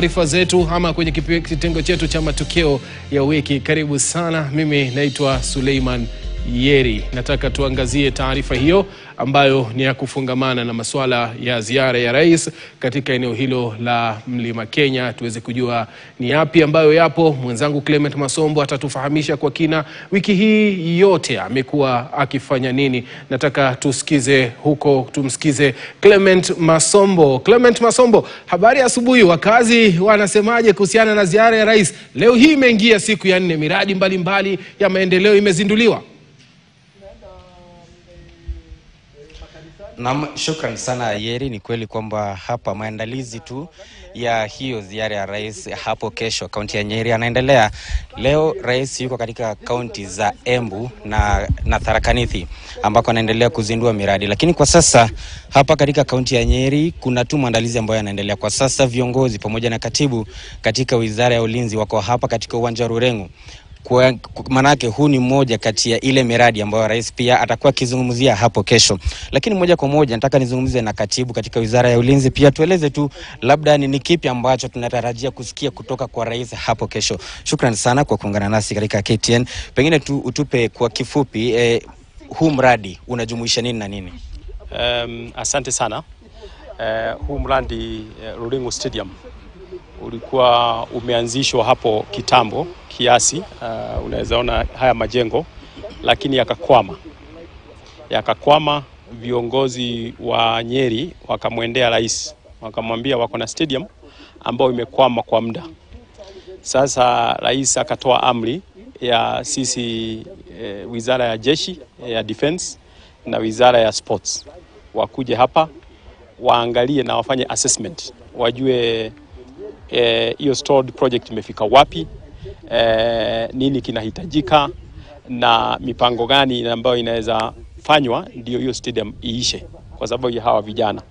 Taarifa zetu ama kwenye kitengo chetu cha matukio ya wiki. Karibu sana, mimi naitwa Suleiman Yeri. Nataka tuangazie taarifa hiyo ambayo ni ya kufungamana na masuala ya ziara ya rais katika eneo hilo la Mlima Kenya. Tuweze kujua ni yapi ambayo yapo. Mwenzangu Clement Masombo atatufahamisha kwa kina wiki hii yote amekuwa akifanya nini. Nataka tusikize huko, tumsikize Clement Masombo. Clement Masombo, habari ya asubuhi. Wakazi wanasemaje kuhusiana na ziara ya rais? Leo hii imeingia siku ya 4, miradi mbalimbali ya maendeleo imezinduliwa. Naam, shukrani sana Yeri. Ni kweli kwamba hapa maandalizi tu ya hiyo ziara ya rais hapo kesho kaunti ya Nyeri yanaendelea. Leo rais yuko katika kaunti za Embu na Tharaka Nithi ambako anaendelea kuzindua miradi. Lakini kwa sasa hapa katika kaunti ya Nyeri kuna tu maandalizi ambayo yanaendelea. Kwa sasa viongozi pamoja na katibu katika wizara ya ulinzi wako hapa katika uwanja wa Rurengu. Kwa manake huu ni mmoja kati ya ile miradi ambayo rais pia atakuwa akizungumzia hapo kesho. Lakini moja kwa moja nataka nizungumze na katibu katika wizara ya ulinzi, pia tueleze tu labda ni kipi ambacho tunatarajia kusikia kutoka kwa rais hapo kesho. Shukrani sana kwa kuungana nasi katika KTN. Pengine tu utupe kwa kifupi huu mradi unajumuisha nini na nini? Asante sana. Huu mradi Rurengu Stadium ulikuwa umeanzishwa hapo kitambo kiasi. Unaweza ona haya majengo, lakini yakakwama. Viongozi wa Nyeri wakamwendea rais, wakamwambia wako na stadium ambao imekwama kwa muda. Sasa rais akatoa amri ya sisi wizara ya jeshi ya defense na wizara ya sports wakuje hapa waangalie na wafanye assessment, wajue hiyo stored project imefika wapi, nini kinahitajika na mipango gani ambayo inaweza fanywa ndio hiyo stadium iishe kwa sababu ya hawa vijana.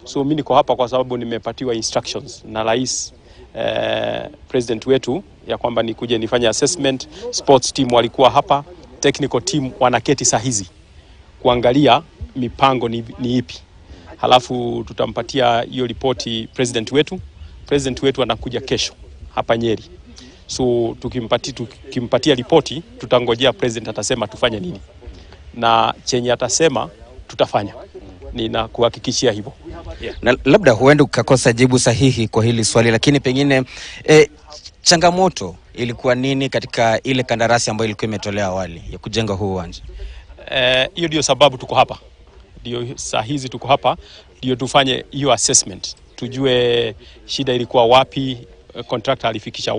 So mimi niko hapa kwa sababu nimepatiwa instructions na rais president wetu ya kwamba nikuje nifanye assessment. Sports team walikuwa hapa, technical team wanaketi saa hizi kuangalia mipango ni ipi. Halafu tutampatia hiyo ripoti president wetu anakuja kesho hapa Nyeri. So tukimpatia ripoti tutangojea president atasema tufanye nini, na chenye atasema tutafanya. Ninakuhakikishia hivyo. Na labda huenda ukakosa jibu sahihi kwa hili swali, lakini pengine changamoto ilikuwa nini katika ile kandarasi ambayo ilikuwa imetolewa awali ya kujenga huu uwanja? Hiyo ndio sababu tuko hapa. Ndio saa hizi tuko hapa ndio tufanye hiyo assessment. Tujue shida ilikuwa wapi, contractor alifikisha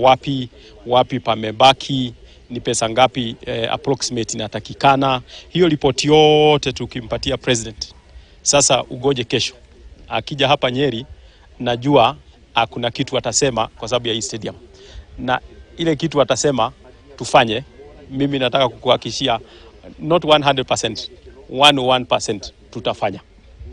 wapi pamebaki, ni pesa ngapi approximate inatakikana. Hiyo ripoti yote tukimpatia president. Sasa ugoje kesho. Akija hapa Nyeri, najua hakuna kitu atasema kwa sababu ya hii stadium. Na ile kitu atasema tufanye, mimi nataka kukuhakikishia not 100%, 101% tutafanya.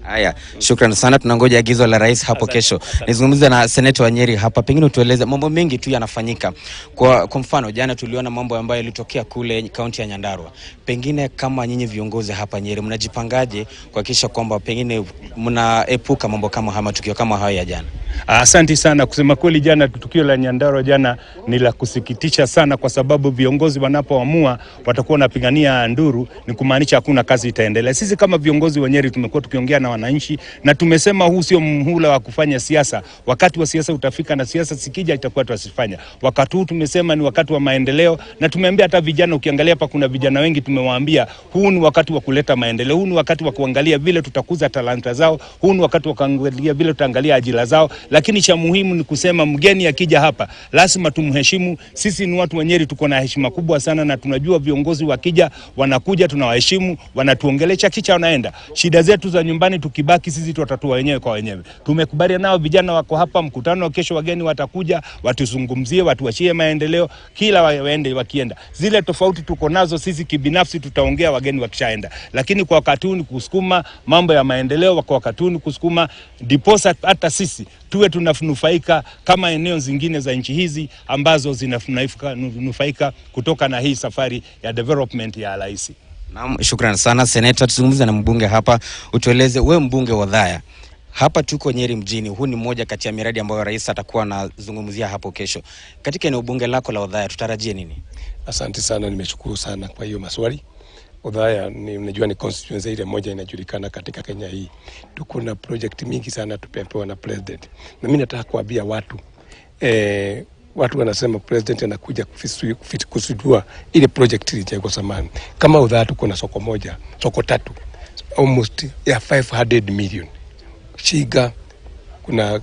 Haya, shukrani sana. Tunangoja agizo la rais hapo kesho. Nizungumze na seneta wa Nyeri hapa. Pengine tueleze, mambo mengi tu yanafanyika. Kwa mfano jana tuliona mambo ambayo yalitokea kule kaunti ya Nyandarua. Pengine kama nyinyi viongozi hapa Nyeri mnajipangaje kuhakikisha kwamba pengine mnaepuka mambo kama haya, tukio kama haya ya jana? Asante sana. Kusema kweli, jana tukio la Nyandarua jana ni la kusikitisha sana, kwa sababu viongozi wanapoamua watakuwa wanapigania nduru, ni kumaanisha hakuna kazi itaendelea. Sisi kama viongozi wa Nyeri tumekuwa tukiongea na wananchi na tumesema huu sio mhula wa kufanya siasa. Wakati wa siasa utafika na siasa sikija itakuwa tuasifanya. Wakati huu tumesema ni wakati wa maendeleo, na tumeambia hata vijana, ukiangalia hapa kuna vijana wengi, tumewaambia huu ni wakati wa kuleta maendeleo, huu ni wakati wa kuangalia vile tutakuza talanta zao, huu ni wakati wa kuangalia vile tutaangalia ajira zao. Lakini cha muhimu ni kusema mgeni akija hapa lazima tumheshimu. Sisi ni watu wa Nyeri, tuko na heshima kubwa sana, na tunajua viongozi wakija wanakuja tunawaheshimu, wanatuongelesha kicha wanaenda. Shida zetu za nyumbani tukibaki sisi tutatatua wenyewe kwa wenyewe. Tumekubaliana nao, vijana wako hapa, mkutano kesho wageni watakuja watuzungumzie, watuachie maendeleo kila waende wakienda. Zile tofauti tuko nazo sisi kibinafsi tutaongea wageni wakishaenda. Lakini kwa wakati huu ni kusukuma mambo ya maendeleo, kwa wakati huu ni kusukuma diposa hata sisi tuwe tunanufaika kama eneo zingine za nchi hizi ambazo zinanufaika kutoka na hii safari ya development ya rais. Naam, shukrani sana Senator. Tuzungumze na mbunge hapa. Utueleze, wewe mbunge wa Dhaya, Hapa tuko Nyeri mjini. Huu ni mmoja kati ya miradi ambayo rais atakuwa anazungumzia hapo kesho. Katika eneo bunge lako la Othaya tutarajie nini? Asante sana, nimeshukuru sana kwa hiyo maswali. Othaya unajua ni constituency ile moja inajulikana katika Kenya hii. Tuko na project mingi sana tupepewa na president. Na mimi nataka kuambia watu watu wanasema president anakuja kusudua ile project ile kwa samani. Kama Othaya tuko na soko moja, soko tatu, almost ya 500 million. Shiga, kuna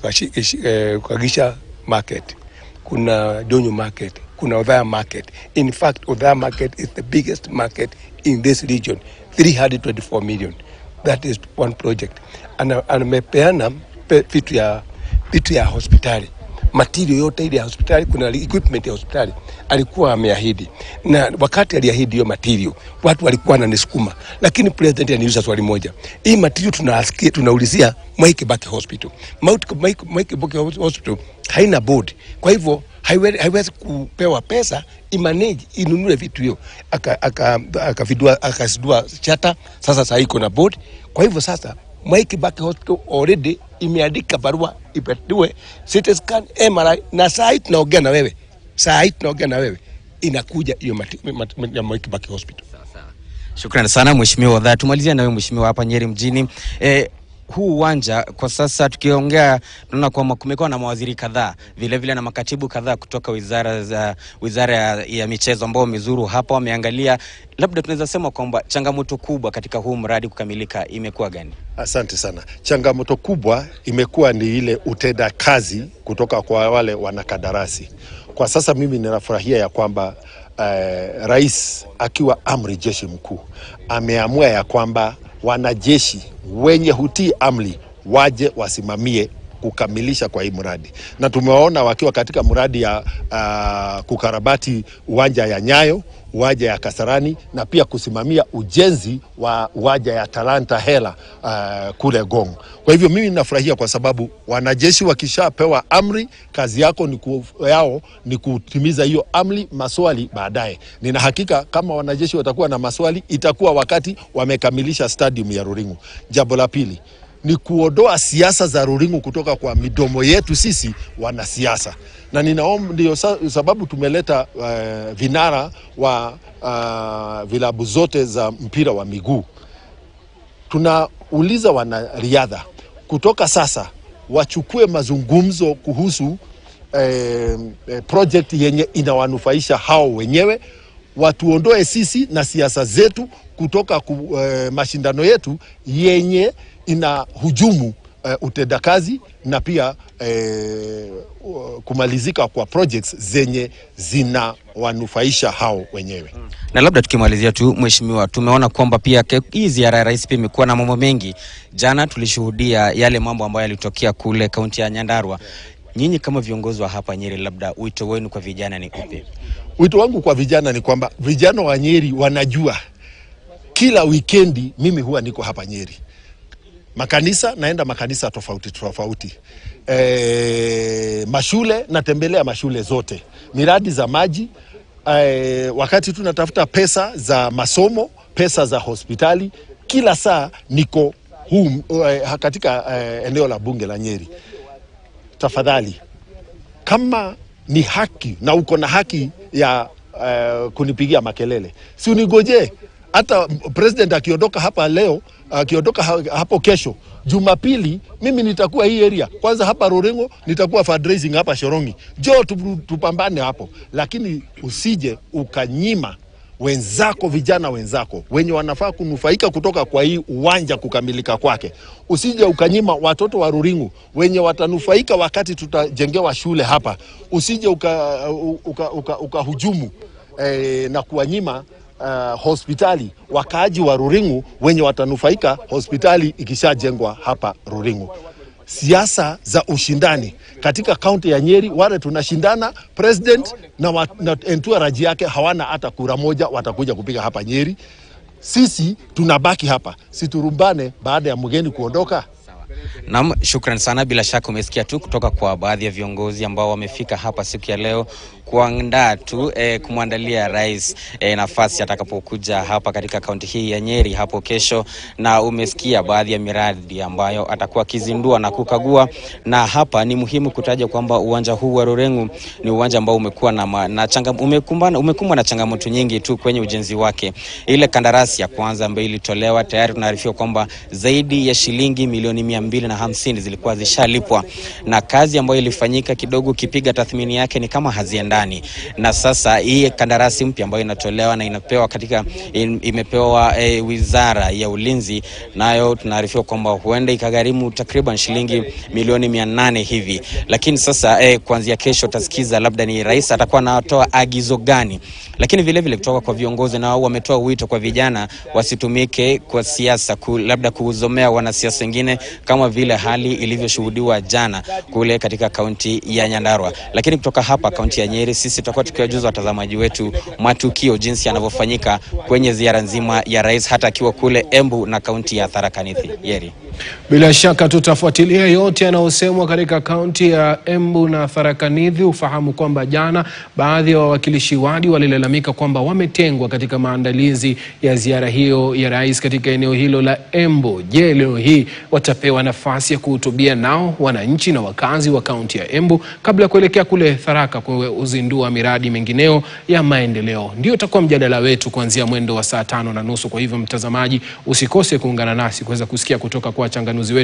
Kagisha market, kuna Donyo market, kuna Othaya market. In fact, Othaya market is the biggest market in this region, 324 million. That is one project. Amepeana vitu ya hospitali. Material yote ile ya hospitali, kuna equipment ya hospitali alikuwa ameahidi, na wakati aliahidi hiyo material watu walikuwa wananisukuma, lakini president aniuliza swali moja, hii material tunaulizia Mwai Kibaki Hospital. Mwai Kibaki Hospital haina board, kwa hivyo haiwezi kupewa pesa imanage inunue vitu hiyo. Akasidua chata, sasa iko na board. Kwa hivyo sasa Mwai Kibaki Hospital already imeandika barua ipatiwe CT scan, MRI, na saa hii tunaongea na wewe inakuja hiyo ya Mwai Kibaki Hospital. Shukrani sana Mheshimiwa Othaya. Tumalizia na wewe Mheshimiwa hapa Nyeri mjini. Huu uwanja kwa sasa tukiongea tunaona kwamba kumekuwa na mawaziri kadhaa, vile vile na makatibu kadhaa kutoka wizara ya michezo ambao wamezuru hapa, wameangalia. Labda tunaweza sema kwamba changamoto kubwa katika huu mradi kukamilika imekuwa gani? Asante sana. Changamoto kubwa imekuwa ni ile utenda kazi kutoka kwa wale wanakandarasi. Kwa sasa mimi ninafurahia ya kwamba rais akiwa amri jeshi mkuu ameamua ya kwamba wanajeshi wenye hutii amri waje wasimamie kukamilisha kwa hii mradi. Na tumeona wakiwa katika mradi ya kukarabati uwanja ya Nyayo, uwanja ya Kasarani, na pia kusimamia ujenzi wa uwanja ya Talanta Hela kule Gong. Kwa hivyo mimi ninafurahia kwa sababu wanajeshi wakishapewa amri, kazi yao ni kutimiza hiyo amri, maswali baadaye. Nina hakika kama wanajeshi watakuwa na maswali, itakuwa wakati wamekamilisha stadium ya Ruringu. Jambo la pili ni kuondoa siasa za Ruringu kutoka kwa midomo yetu sisi wanasiasa. Na ninaomba, ndio sababu tumeleta vinara wa vilabu zote za mpira wa miguu. Tunauliza wanariadha kutoka sasa wachukue mazungumzo kuhusu project yenye inawanufaisha hao wenyewe, watuondoe sisi na siasa zetu kutoka mashindano yetu yenye ina hujumu utendakazi na pia kumalizika kwa projects zenye zina wanufaisha hao wenyewe. Na labda tukimalizia tu Mheshimiwa, tumeona kwamba pia hii ziara ya rais pia imekuwa na mambo mengi. Jana tulishuhudia yale mambo ambayo yalitokea kule kaunti ya Nyandarua. Nyinyi kama viongozi wa hapa Nyeri, labda wito wenu kwa vijana ni upi? Wito wangu kwa vijana ni kwamba vijana wa Nyeri wanajua kila weekendi mimi huwa niko hapa Nyeri. Naenda makanisa tofauti. Mashule natembelea mashule zote. Miradi za maji, wakati tunatafuta pesa za masomo, pesa za hospitali, kila saa niko katika eneo la bunge la Nyeri. Tafadhali, kama ni haki na uko na haki ya kunipigia makelele, si unigoje. Hata president akiondoka hapa leo, akiondoka hapo kesho, Jumapili mimi nitakuwa hii area. Kwanza hapa Ruringo nitakuwa fundraising hapa Shorongi. Njoo tupambane hapo. Lakini usije ukanyima vijana wenzako wenye wanafaa kunufaika kutoka kwa hii uwanja kukamilika kwake. Usije ukanyima watoto wa Ruringo wenye watanufaika wakati tutajengewa shule hapa. Usije ukahujumu na kuwanyima hospitali wakaaji wa Ruringu wenye watanufaika hospitali ikishajengwa hapa Ruringu. Siasa za ushindani katika kaunti ya Nyeri, wale tunashindana president na entourage yake hawana hata kura moja watakuja kupiga hapa Nyeri. Sisi tunabaki hapa, siturumbane baada ya mgeni kuondoka. Naam, shukran sana. Bila shaka umesikia tu kutoka kwa baadhi ya viongozi ambao wamefika hapa siku ya leo kuandaa tu kumwandalia rais nafasi atakapokuja hapa katika kaunti hii ya Nyeri hapo kesho, na umesikia baadhi ya miradi ambayo atakuwa akizindua na kukagua. Na hapa ni muhimu kutaja kwamba uwanja huu wa Rurengu ni uwanja ambao umekuwa umekumbwa na changamoto nyingi tu kwenye ujenzi wake. Ile kandarasi ya kwanza ambayo ilitolewa tayari tunaarifiwa kwamba zaidi ya shilingi milioni 250 zilikuwa zishalipwa, na kazi ambayo ilifanyika kidogo kipiga tathmini yake ni kama haziendani. Na sasa hii kandarasi mpya ambayo inatolewa na imepewa Wizara ya Ulinzi, nayo tunaarifiwa kwamba huenda ikagharimu takriban shilingi milioni 800 hivi. Lakini sasa kuanzia kesho tasikiza labda ni rais atakuwa anatoa agizo gani. Lakini vile vile kutoka kwa viongozi nao wametoa wito kwa vijana wasitumike kwa siasa, labda kuuzomea wanasiasa wengine kama vile hali ilivyoshuhudiwa jana kule katika kaunti ya Nyandarua. Lakini kutoka hapa kaunti ya Nyeri sisi tutakuwa tukiwajuza watazamaji wetu matukio jinsi yanavyofanyika kwenye ziara nzima ya rais, hata akiwa kule Embu na kaunti ya Tharaka Nithi. Yeri, bila shaka tutafuatilia yote yanayosemwa katika kaunti ya Embu na Tharaka Nithi. Ufahamu kwamba jana baadhi ya wawakilishi wadi walilalamika kwamba wametengwa katika maandalizi ya ziara hiyo ya rais katika eneo hilo la Embu. Je, leo hii watapewa nafasi ya kuhutubia nao wananchi na wakazi wa kaunti ya Embu kabla ya kuelekea kule Tharaka kuzindua miradi mengineo ya maendeleo? Ndio utakuwa mjadala wetu kuanzia mwendo wa saa 5:30. Kwa hivyo mtazamaji, usikose kuungana nasi kuweza kusikia kutoka kwa changanuzi wetu.